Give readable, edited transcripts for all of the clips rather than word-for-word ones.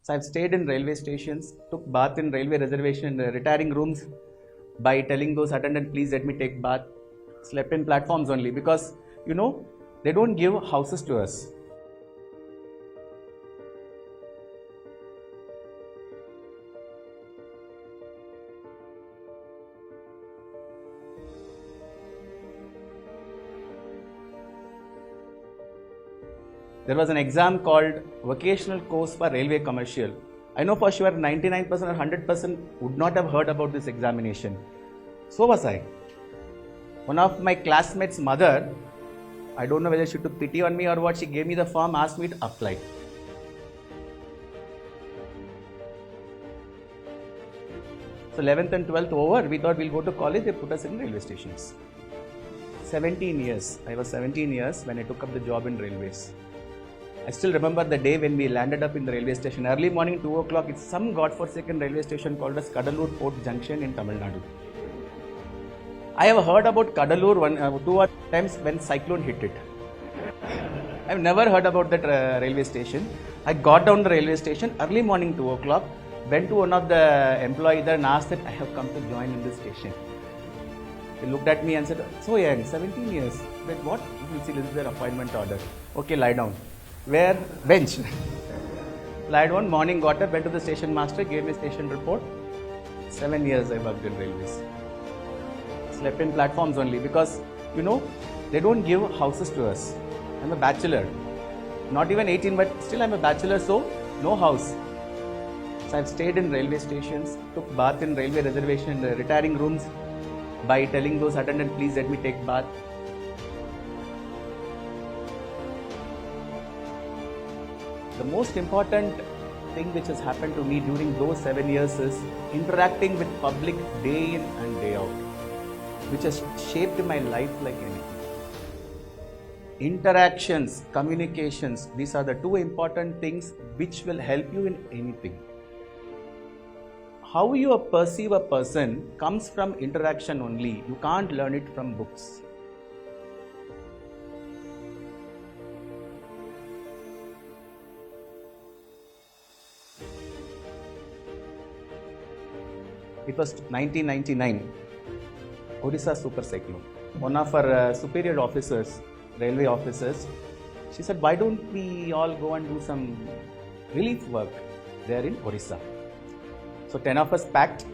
So I've stayed in railway stations, took bath in railway reservation, retiring rooms by telling those attendant, please let me take bath. Slept in platforms only because, they don't give houses to us. There was an exam called Vocational Course for Railway Commercial. I know for sure 99% or 100% would not have heard about this examination. So was I. One of my classmates' mother, I don't know whether she took pity on me or what, she gave me the form, asked me to apply. So 11th and 12th over, we thought we'll go to college, they put us in railway stations. 17 years. I was 17 years when I took up the job in railways. I still remember the day when we landed up in the railway station. Early morning, 2 o'clock, it's some godforsaken railway station called as Kadalur Port Junction in Tamil Nadu. I have heard about Kadalur two times when cyclone hit it. I've never heard about that railway station. I got down the railway station, early morning, 2 o'clock, went to one of the employees there and asked that I have come to join in this station. He looked at me and said, so young, 17 years. But what? You will see, this is their appointment order. Okay, lie down. Where? Bench. Lied down, morning got up, went to the station master, gave me station report. 7 years I worked in railways. Slept in platforms only because, they don't give houses to us. I'm a bachelor. Not even 18, but still I'm a bachelor, so no house. So I've stayed in railway stations, took bath in railway reservation, retiring rooms by telling those attendant, please let me take bath. The most important thing which has happened to me during those 7 years is interacting with public day in and day out, which has shaped my life like anything. Interactions, communications, these are the two important things which will help you in anything. How you perceive a person comes from interaction only. You can't learn it from books. It was 1999, Odisha super cyclone. One of our superior officers, railway officers, she said, why don't we all go and do some relief work there in Odisha? So 10 of us packed.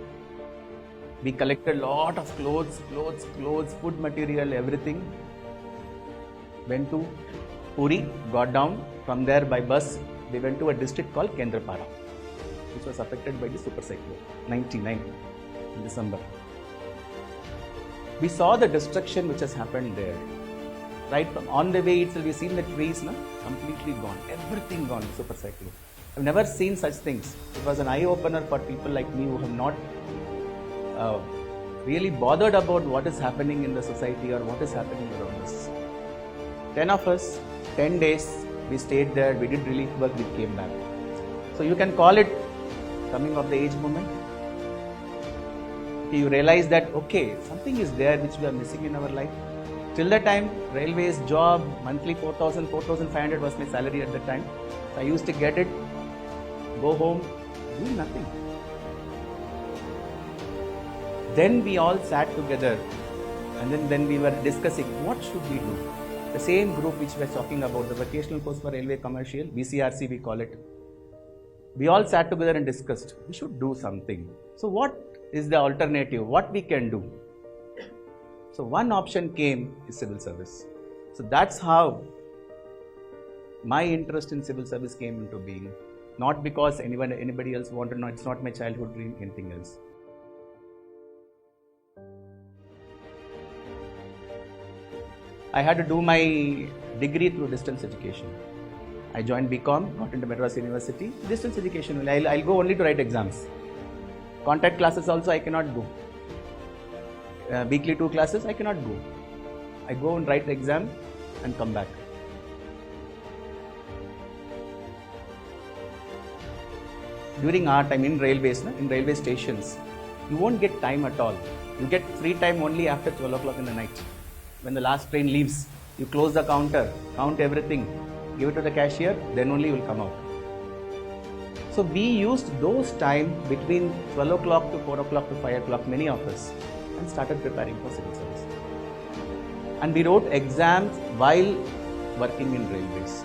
We collected a lot of clothes, food material, everything. Went to Puri, got down. From there by bus, we went to a district called Kendrapara, which was affected by the super cyclone, 99 in December. We saw the destruction which has happened there. Right from on the way itself, we've seen the trees completely gone, everything gone, super cyclone. I've never seen such things. It was an eye-opener for people like me who have not really bothered about what is happening in the society or what is happening around us. 10 of us, 10 days, we stayed there, we did relief work, we came back. So you can call it coming of the age moment. You realize that, okay, something is there which we are missing in our life. Till that time, railways, job, monthly 4,000, 4,500 was my salary at the time. So I used to get it, go home, do nothing. Then we all sat together and then we were discussing what should we do. The same group which we are talking about, the Vocational Course for Railway Commercial, VCRC we call it. We all sat together and discussed, we should do something. So what is the alternative? What we can do? So one option came is civil service. So that's how my interest in civil service came into being. Not because anybody else wanted, no, it's not my childhood dream, anything else. I had to do my degree through distance education. I joined BCom, got into Madras University. Distance education, I'll go only to write exams. Contact classes also I cannot go. Weekly 2 classes I cannot go. I go and write the exam and come back. During our time in railways, in railway stations, you won't get time at all. You get free time only after 12 o'clock in the night. When the last train leaves, you close the counter, count everything, give it to the cashier, then only you will come out. So we used those time between 12 o'clock to 4 o'clock to 5 o'clock, many of us, and started preparing for civil service. And we wrote exams while working in railways.